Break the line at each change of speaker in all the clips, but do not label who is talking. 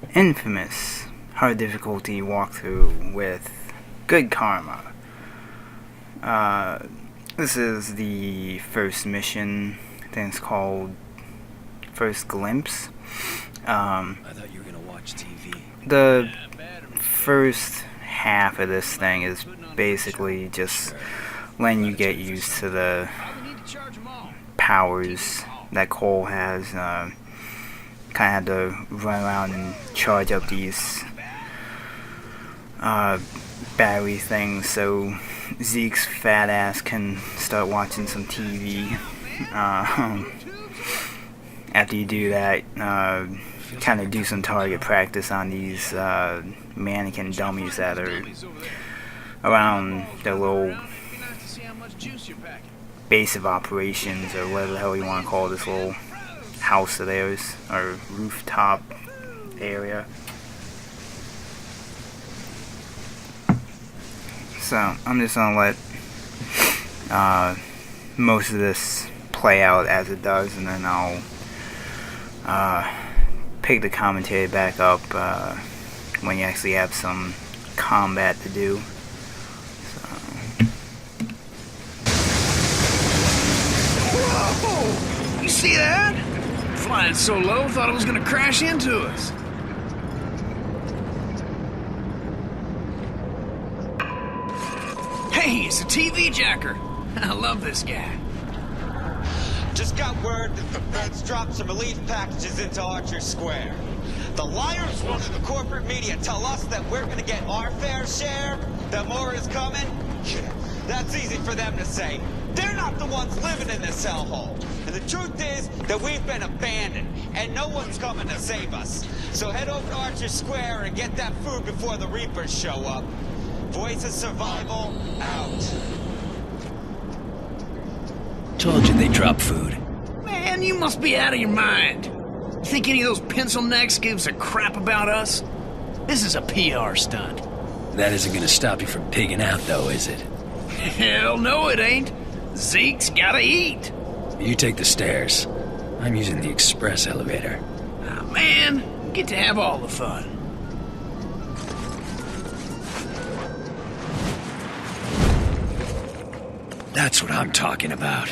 inFAMOUS hard difficulty walkthrough with good karma. This is the first mission. I think it's called First Glimpse.
I thought you were gonna watch TV.
The first half of this thing is basically just letting you get used to the powers that Cole has. Kind of had to run around and charge up these battery things so Zeke's fat ass can start watching some TV. After you do that, kind of do some target practice on these mannequin dummies that are around their little base of operations, or whatever the hell you want to call this little house of theirs, or rooftop area. So I'm just gonna let most of this play out as it does, and then I'll pick the commentary back up when you actually have some combat to do.
Whoa! You see that? Flying so low, thought it was gonna crash into us. Hey, it's a TV jacker. I love this guy.
Just got word that the feds dropped some relief packages into Archer Square. The liars running the corporate media tell us that we're gonna get our fair share, that more is coming. That's easy for them to say. They're not the ones living in this hellhole. And the truth is that we've been abandoned, and no one's coming to save us. So head over to Archer Square and get that food before the Reapers show up. Voice of Survival, out.
Told you they drop food.
Man, you must be out of your mind. You think any of those pencil necks gives a crap about us? This is a PR stunt.
That isn't gonna stop you from pigging out, though, is it?
Hell no, it ain't. Zeke's gotta eat.
You take the stairs. I'm using the express elevator.
Ah, man, you get to have all the fun.
That's what I'm talking about.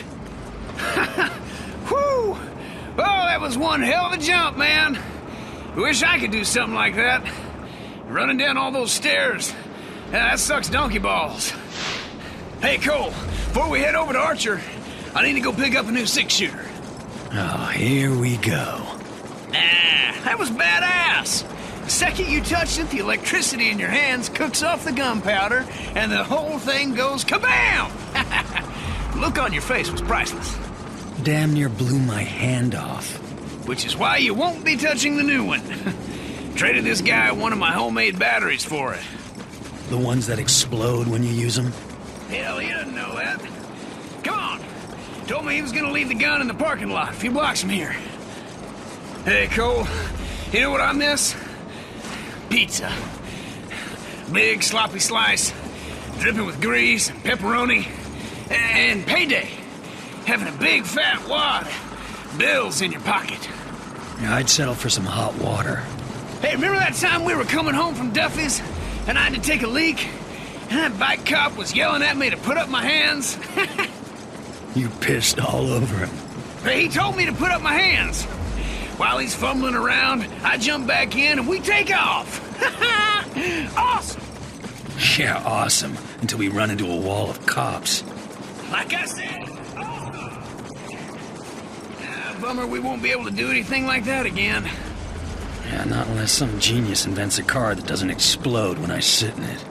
Whew! Oh, that was one hell of a jump, man. Wish I could do something like that. Running down all those stairs. That sucks donkey balls. Hey, Cole, before we head over to Archer, I need to go pick up a new six-shooter.
Oh, here we go.
That was badass. The second you touch it, the electricity in your hands cooks off the gunpowder, and the whole thing goes kabam! The look on your face was priceless.
Damn near blew my hand off.
Which is why you won't be touching the new one. Traded this guy one of my homemade batteries for it.
The ones that explode when you use them?
Hell, he doesn't know that. Come on. Told me he was gonna leave the gun in the parking lot a few blocks from here. Hey, Cole, you know what I miss? Pizza. Big sloppy slice, dripping with grease and pepperoni, and payday. Having a big fat wad. Bills in your pocket.
Yeah, I'd settle for some hot water.
Hey, remember that time we were coming home from Duffy's and I had to take a leak? And that bike cop was yelling at me to put up my hands?
You pissed all over him.
Hey, he told me to put up my hands. While he's fumbling around, I jump back in and we take off. Awesome!
Yeah, awesome. Until we run into a wall of cops.
Like I said, awesome! Bummer we won't be able to do anything like that again.
Yeah, not unless some genius invents a car that doesn't explode when I sit in it.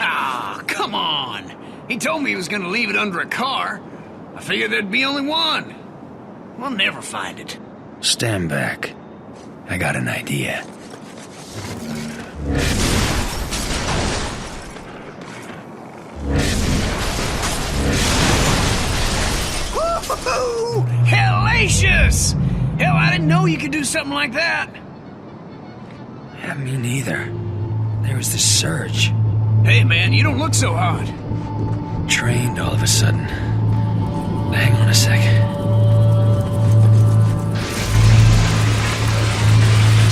Ah, come on! He told me he was gonna leave it under a car. I figured there'd be only one. We'll never find it.
Stand back. I got an idea.
Woo-hoo-hoo! Hell gracious! Hell, I didn't know you could do something like that.
Yeah, me neither. There was this surge.
Hey, man, you don't look so hot.
Trained all of a sudden. Hang on a sec.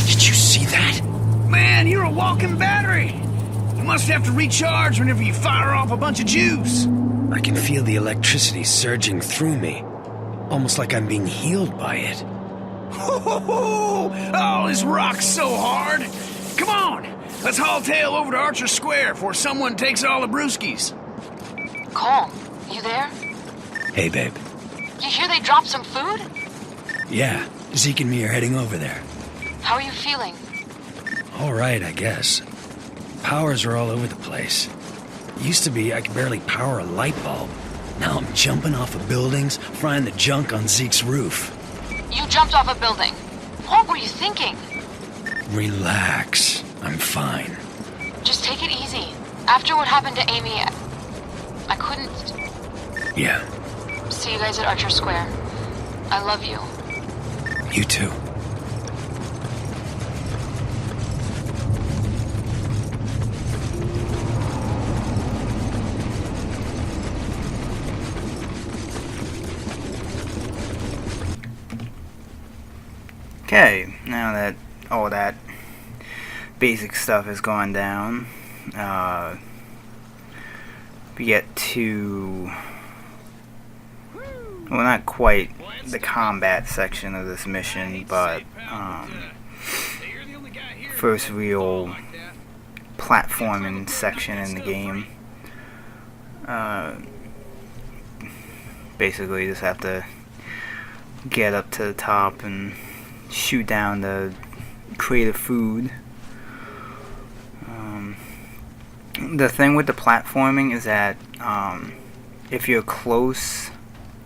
Did you see that?
Man, you're a walking battery. You must have to recharge whenever you fire off a bunch of juice.
I can feel the electricity surging through me. Almost like I'm being healed by it.
Oh, this rock's so hard. Come on, let's haul tail over to Archer Square before someone takes all the brewskis.
Cole, you there?
Hey, babe.
You hear they dropped some food?
Yeah, Zeke and me are heading over there.
How are you feeling?
All right, I guess. Powers are all over the place. Used to be I could barely power a light bulb. Now I'm jumping off of buildings, frying the junk on Zeke's roof.
You jumped off a building. What were you thinking?
Relax. I'm fine.
Just take it easy. After what happened to Amy, I couldn't...
Yeah,
See you guys at Archer Square. I love you.
you too.
Okay, now that all that basic stuff has gone down, we get to, well, not quite the combat section of this mission, but first real platforming section in the game. Basically, you just have to get up to the top and shoot down the crate of food. The thing with the platforming is that if you're close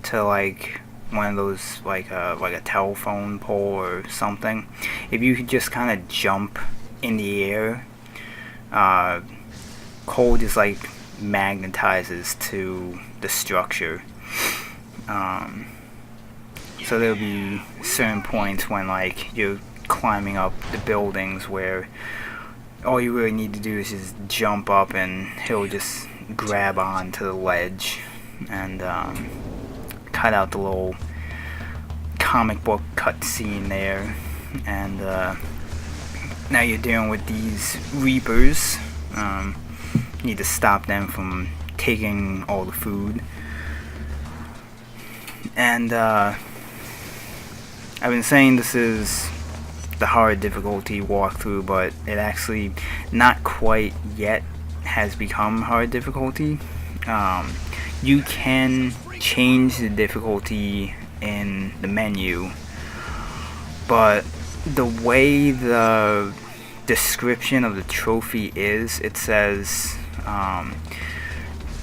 to like one of those like a telephone pole or something, if you could just kind of jump in the air, Cole just like magnetizes to the structure. So there'll be certain points when like you're climbing up the buildings where all you really need to do is just jump up and he'll just grab onto the ledge and cut out the little comic book cutscene there. And now you're dealing with these Reapers. You need to stop them from taking all the food. And I've been saying this is the hard difficulty walkthrough, but it actually not quite yet has become hard difficulty. You can change the difficulty in the menu, but the way the description of the trophy is, it says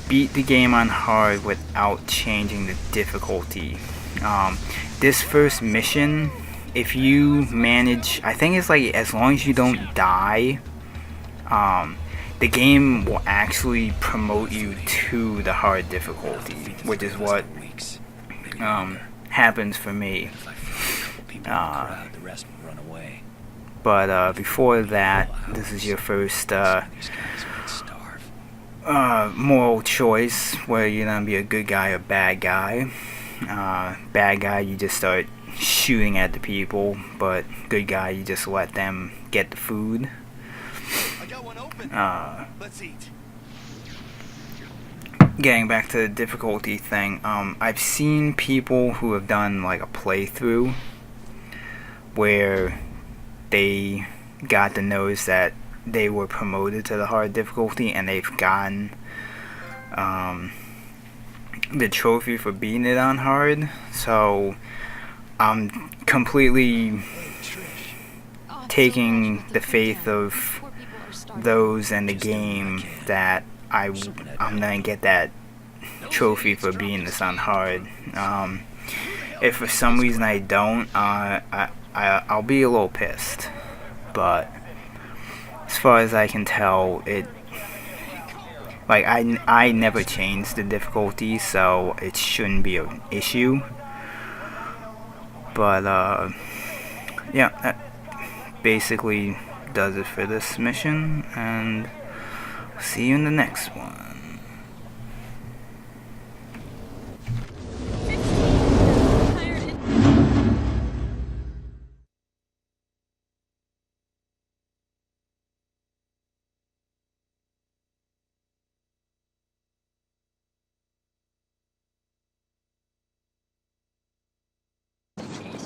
beat the game on hard without changing the difficulty. This first mission, if you manage, I think it's like as long as you don't die, the game will actually promote you to the hard difficulty, which is what happens for me. But before that, this is your first moral choice, where you're gonna be a good guy or bad guy. Bad guy, you just start shooting at the people, but good guy, you just let them get the food.
Let's eat.
Getting back to the difficulty thing, I've seen people who have done like a playthrough where they got to notice that they were promoted to the hard difficulty and they've gotten the trophy for beating it on hard. So I'm completely taking the faith of those in the game that I'm gonna get that trophy for beating this on hard. If for some reason I don't, I'll be a little pissed. But as far as I can tell, I never changed the difficulty, so it shouldn't be an issue. But yeah, that basically does it for this mission, and see you in the next one.